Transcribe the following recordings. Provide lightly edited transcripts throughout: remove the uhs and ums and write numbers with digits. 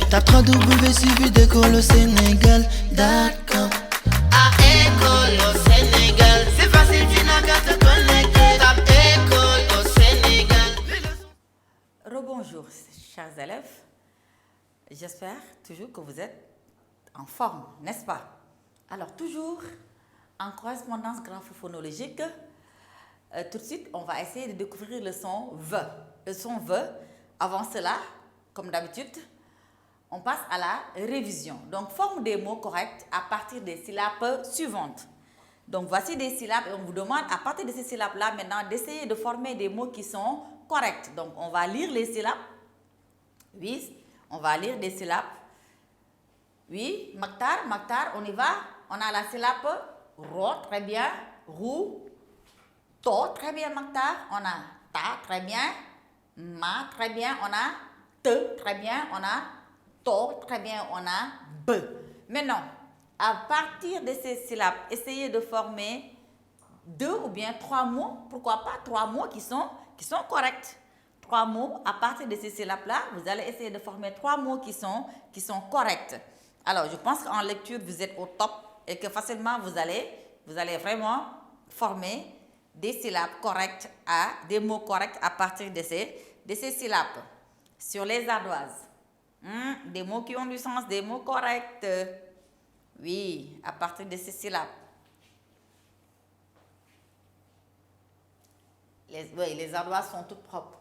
Tape www.suividécole-au-sénégal.com. À école au Sénégal, c'est facile, tu n'as qu'à te connecter. Tape école au Sénégal. Rebonjour, chers élèves. J'espère toujours que vous êtes en forme, n'est-ce pas? Alors, toujours en correspondance graphophonologique, tout de suite, on va essayer de découvrir le son V. Le son V, avant cela, comme d'habitude, on passe à la révision. Donc, forme des mots corrects à partir des syllabes suivantes. Donc, voici des syllabes et on vous demande à partir de ces syllabes-là maintenant d'essayer de former des mots qui sont corrects. Donc, on va lire les syllabes. Oui, on va lire des syllabes. Oui, Maktar, on y va. On a la syllabe ro, très bien. Rou, to, très bien, Maktar. On a ta, très bien. Ma, très bien. On a te, très bien. On a to, très bien. On a b. Maintenant, à partir de ces syllabes, essayez de former 2 ou bien 3 mots. Pourquoi pas 3 mots qui sont corrects. 3 mots, à partir de ces syllabes-là, vous allez essayer de former 3 mots qui sont corrects. Alors, je pense qu'en lecture, vous êtes au top et que facilement, vous allez vraiment former des syllabes correctes des mots corrects à partir de ces syllabes. Sur les ardoises, des mots qui ont du sens, des mots corrects. Oui, à partir de ces syllabes. Les ardoises sont toutes propres.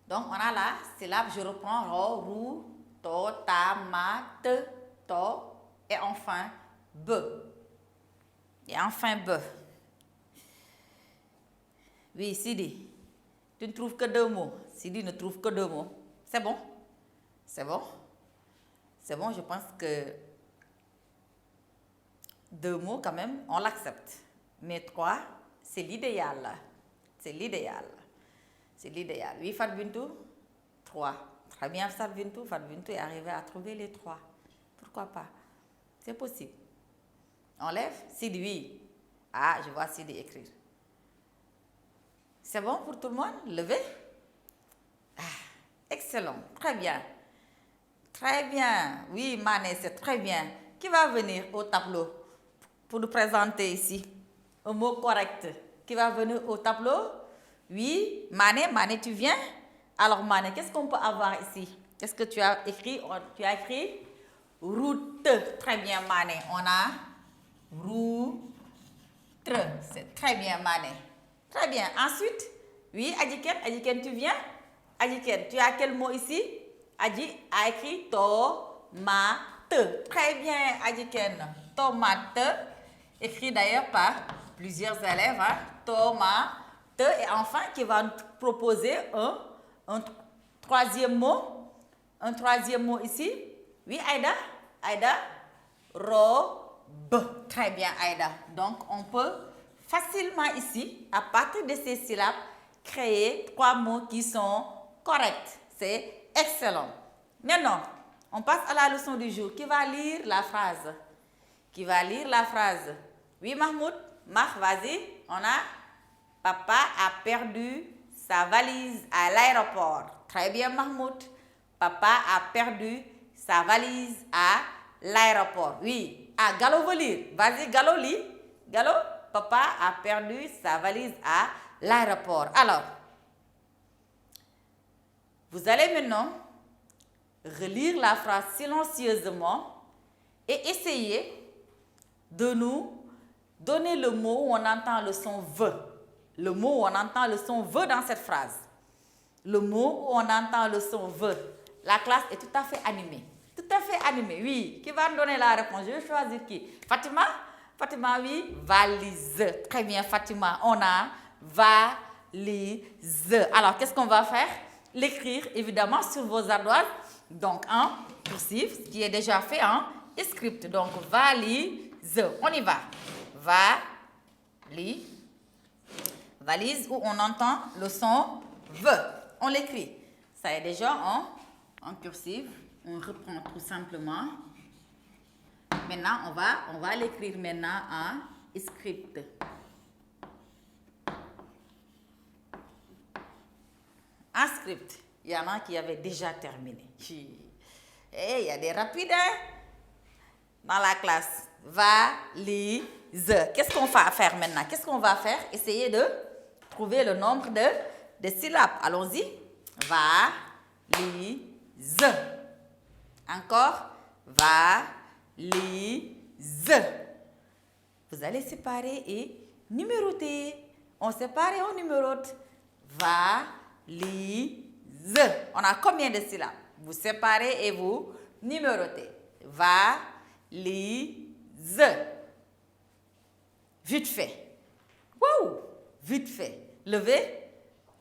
Donc, on a la syllabe, je reprends, ro, rou, to, ta, ma, te, to, et enfin, b. Oui, Sidi, tu ne trouves que 2 mots. Sidi ne trouve que 2 mots. C'est bon? C'est bon, je pense que 2 mots, quand même, on l'accepte. Mais 3, c'est l'idéal. Oui, Fadbintou, 3. Très bien, Fadbintou est arrivé à trouver les 3. Pourquoi pas? C'est possible. On lève? Sidi, oui. Ah, je vois Sidi écrire. C'est bon pour tout le monde? Levez? Ah, excellent. Très bien. Oui, Mané, c'est très bien. Qui va venir au tableau pour nous présenter ici un mot correct? Qui va venir au tableau? Oui, Mané, tu viens? Alors, Mané, qu'est-ce qu'on peut avoir ici? Qu'est-ce que tu as écrit? Tu as écrit route. Très bien, Mané. On a route. C'est très bien, Mané. Très bien. Ensuite, oui, Adjiken, tu viens? Adjiken, tu as quel mot ici? Adji a écrit tomate. Très bien, Adjiken. Tomate. Écrit d'ailleurs par plusieurs élèves. Tomate. Et enfin, qui va nous proposer un troisième mot. Un troisième mot ici. Oui, Aïda. Robe. Très bien, Aïda. Donc, on peut facilement ici, à partir de ces syllabes, créer 3 mots qui sont corrects. C'est excellent. Maintenant, on passe à la leçon du jour. Qui va lire la phrase? Oui, Mahmoud. Vas-y. On a papa a perdu sa valise à l'aéroport. Très bien, Mahmoud. Papa a perdu sa valise à l'aéroport. Oui. Ah, Gallo veut lire. Vas-y, Gallo, lis. Gallo, papa a perdu sa valise à l'aéroport. Alors, vous allez maintenant relire la phrase silencieusement et essayer de nous donner le mot où on entend le son V. Le mot où on entend le son V dans cette phrase. Le mot où on entend le son V. La classe est tout à fait animée. Oui. Qui va me donner la réponse? Je vais choisir qui? Fatima, oui. Valise. Très bien, Fatima. On a valise. Alors, qu'est-ce qu'on va faire? L'écrire, évidemment, sur vos ardoises. Donc, en cursif, ce qui est déjà fait en script. Donc, valise. On y va. Valise où on entend le son V. On l'écrit. Ça est déjà en cursif. On reprend tout simplement. Maintenant, on va l'écrire maintenant en script. En script, il y en a qui avaient déjà terminé. Eh, il y a des rapides hein, dans la classe. Valise. Qu'est-ce qu'on va faire maintenant? Qu'est-ce qu'on va faire? Essayer de trouver le nombre de syllabes. Allons-y. Valise. Encore. Valise. Vous allez séparer et numéroter. On sépare et on numérote. Valise. On a combien de syllabes? Vous séparez et vous numérotez. Valise. Vite fait. Wow! Vite fait. Levez.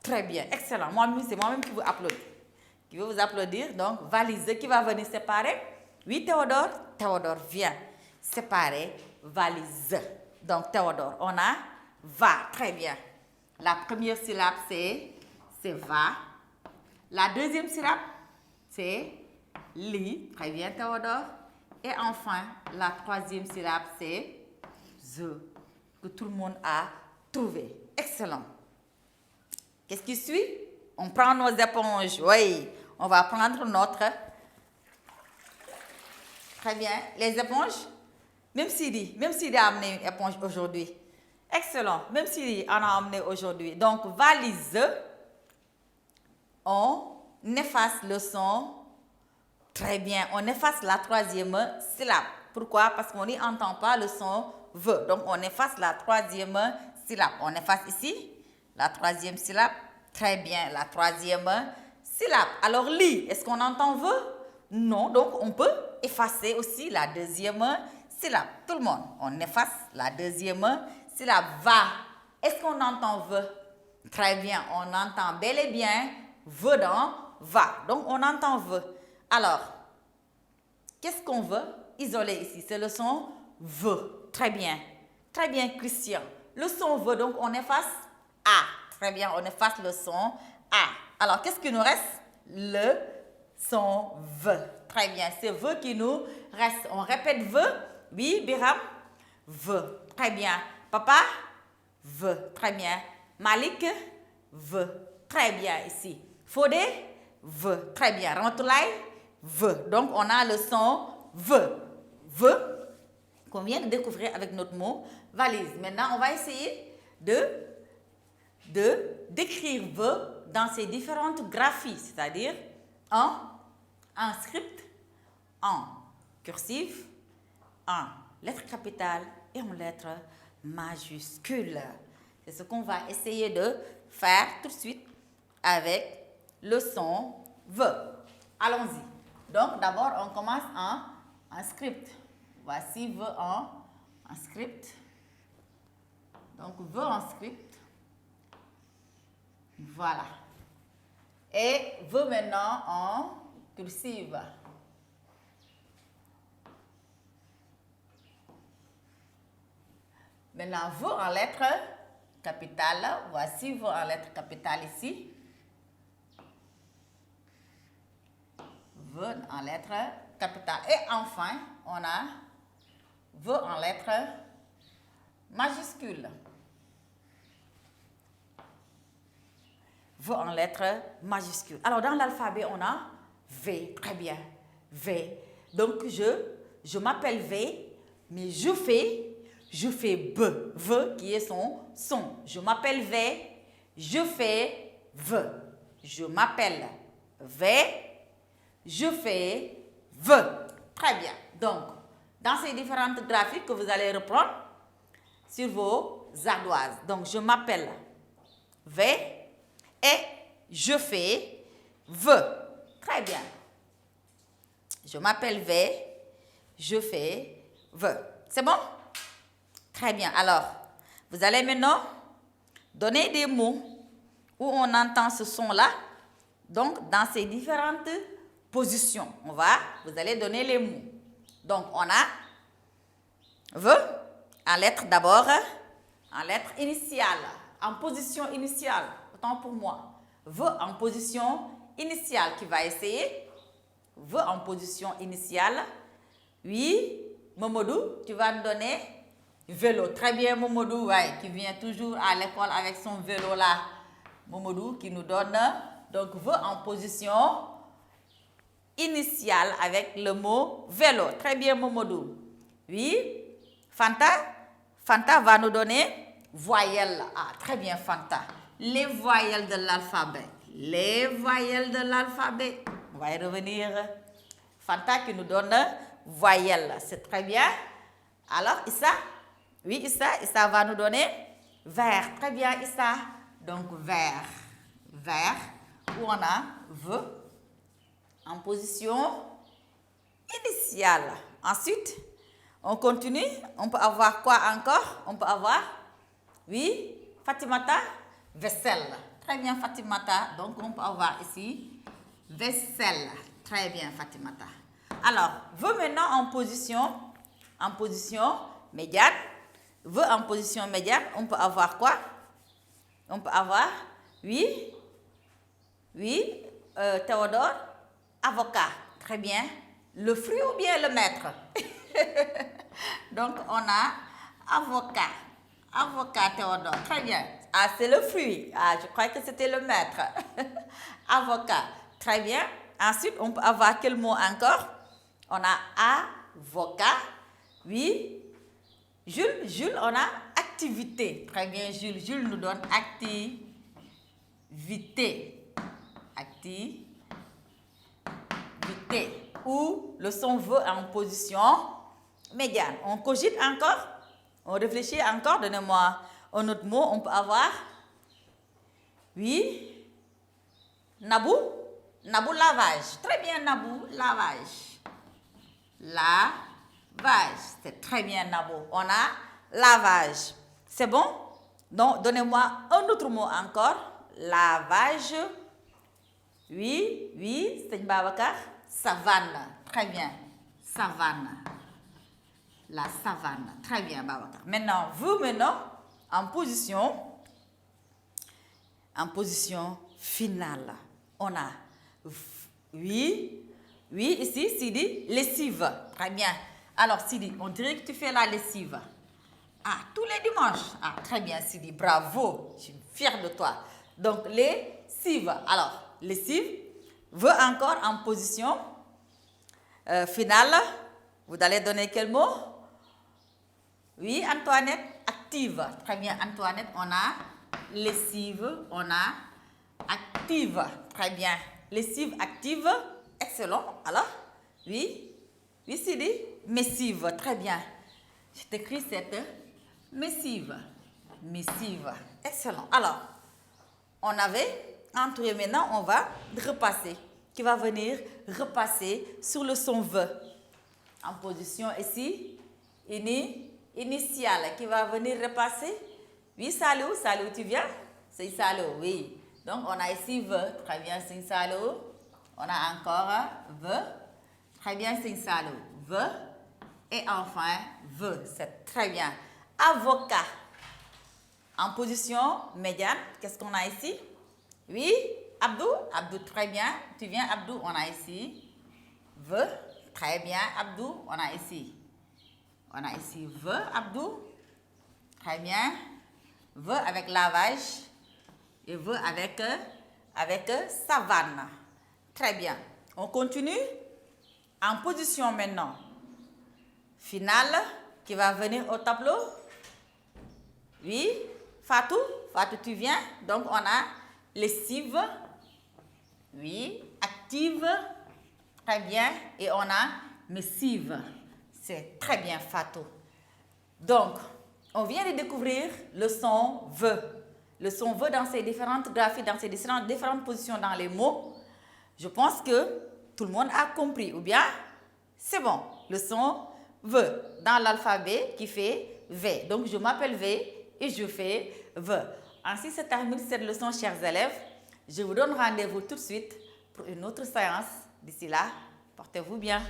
Très bien. Excellent. C'est moi-même qui vous applaudis. Qui veut vous applaudir. Donc, valise. Qui va venir séparer? Oui, Théodore. Théodore, viens. Séparer. Valise. Donc, Théodore, on a va. Très bien. La première syllabe, c'est va. La deuxième syllabe, c'est li. Très bien, Théodore. Et enfin, la troisième syllabe, c'est ze, que tout le monde a trouvé. Excellent. Qu'est-ce qui suit? On prend nos éponges. Oui, on va prendre notre... Très bien. Les éponges, même Sidi a amené une éponge aujourd'hui. Excellent. Même Sidi en a amené aujourd'hui. Donc, valise, on efface le son. Très bien. On efface la troisième syllabe. Pourquoi? Parce qu'on n'y entend pas le son V. Donc, on efface la troisième syllabe. On efface ici la troisième syllabe. Très bien. La troisième syllabe. Alors, li, est-ce qu'on entend V? Non. Donc, on peut effacer aussi la deuxième syllabe. Tout le monde, on efface la deuxième syllabe. Va. Est-ce qu'on entend V? Très bien. On entend bel et bien V dans va. Donc, on entend V. Alors, qu'est-ce qu'on veut isoler ici? C'est le son V. Très bien. Très bien, Christian. Le son V, donc on efface A. Très bien, on efface le son A. Alors, qu'est-ce qui nous reste? Le son V. Très bien, c'est V qui nous reste. On répète V. Oui, Biram? V. Très bien. Papa? V. Très bien. Malik? V. Très bien, ici. Fodé? V. Très bien. Rantoulaye? V. Donc, on a le son V. V qu'on vient de découvrir avec notre mot valise. Maintenant, on va essayer d'écrire V dans ses différentes graphies, c'est-à-dire en script, en cursive, en lettres capitales et en lettres majuscules. C'est ce qu'on va essayer de faire tout de suite avec le son V. Allons-y. Donc, d'abord, on commence en script. Voici V en script. Donc, V en script. Voilà. Et V maintenant en cursive. Maintenant, V en lettres capitales. Voici V en lettres capitales ici. V en lettres capitales. Et enfin, on a V en lettres majuscules. V en lettres majuscules. Alors, dans l'alphabet, on a V. Très bien. V. Donc, je m'appelle V, mais je fais B. V qui est son son. Je m'appelle V, je fais V. Je m'appelle V, je fais V. Très bien. Donc, dans ces différentes graphiques que vous allez reprendre sur vos ardoises. Donc, je m'appelle V et je fais V. Très bien. Je m'appelle V, je fais V. C'est bon? Très bien. Alors, vous allez maintenant donner des mots où on entend ce son-là. Donc, dans ces différentes positions, vous allez donner les mots. Donc, on a V en lettre d'abord, en lettre initiale, en position initiale. Autant pour moi. V en position initiale qui va essayer. V en position initiale. Oui, Momodou, tu vas me donner vélo. Très bien, Momodou, ouais, qui vient toujours à l'école avec son vélo là. Momodou qui nous donne donc V en position initiale avec le mot vélo. Très bien, Momodou. Oui. Fanta va nous donner voyelles. Ah, très bien, Fanta. Les voyelles de l'alphabet. Les voyelles de l'alphabet. On va y revenir. Fanta qui nous donne voyelles. C'est très bien. Alors, Issa? Oui, Issa va nous donner vert. Très bien, Issa. Donc, vert. Vert, où on a V en position initiale. Ensuite, on continue. On peut avoir quoi encore? On peut avoir, oui, Fatimata, vaisselle. Très bien, Fatimata. Donc, on peut avoir ici vaisselle. Très bien, Fatimata. Alors, V maintenant en position médiane. V en position médiane, on peut avoir quoi? On peut avoir, oui, Théodore, avocat. Très bien. Le fruit ou bien le maître? Donc, on a avocat. Avocat, Théodore. Très bien. Ah, c'est le fruit. Ah, je croyais que c'était le maître. Avocat. Très bien. Ensuite, on peut avoir quel mot encore? On a avocat. Oui. Jules, on a activité. Très bien, Jules. Jules nous donne activité. Activité. Ou le son V en position médiane. On cogite encore. On réfléchit encore. Donnez-moi un autre mot. On peut avoir, oui, Nabou. Nabou, lavage. Très bien, Nabou, lavage. Lavage. C'est très bien, Nabou. On a lavage. C'est bon? Donc, donnez-moi un autre mot encore. Lavage. Oui, c'est Babacar. Savane. Très bien. Savane. La savane. Très bien, Babacar. Maintenant, en position finale. On a, oui, ici, Sidi, lessive. Très bien. Alors, Sidi, on dirait que tu fais la lessive. Ah, tous les dimanches. Ah, très bien, Sidi. Bravo. Je suis fière de toi. Donc, lessive. Alors, lessive veut encore en position finale. Vous allez donner quel mot? Oui, Antoinette, active. Très bien, Antoinette, on a lessive, on a active. Très bien. Lessive, active. Excellent. Alors, oui, Sidi, missive. Très bien. Je t'écris cette missive. Missive. Excellent. Alors, on avait entouré. Maintenant, on va repasser. Qui va venir repasser sur le son V. En position ici, initiale. Qui va venir repasser. Oui, Salou, tu viens? C'est Salou, oui. Donc, on a ici V. Très bien, c'est Salou. On a encore V. Très bien, c'est Salou. V. Et enfin, V. C'est très bien. Avocat. En position médiane, qu'est-ce qu'on a ici? Oui, Abdou, très bien. Tu viens, Abdou, on a ici V. Très bien, Abdou, on a ici. V, Abdou. Très bien. V avec lavage. Et V avec savane. Très bien. On continue. En position maintenant finale, qui va venir au tableau. Oui, Fatou, tu viens. Donc, on a lessive. Oui, active. Très bien. Et on a missive. C'est très bien, Fatou. Donc, on vient de découvrir le son V. Le son V dans ses différentes graphies, dans ses différentes positions dans les mots. Je pense que tout le monde a compris. Ou bien, c'est bon. Le son V dans l'alphabet qui fait V. Donc, je m'appelle V et je fais V. Ainsi se termine cette leçon, chers élèves. Je vous donne rendez-vous tout de suite pour une autre séance. D'ici là, portez-vous bien.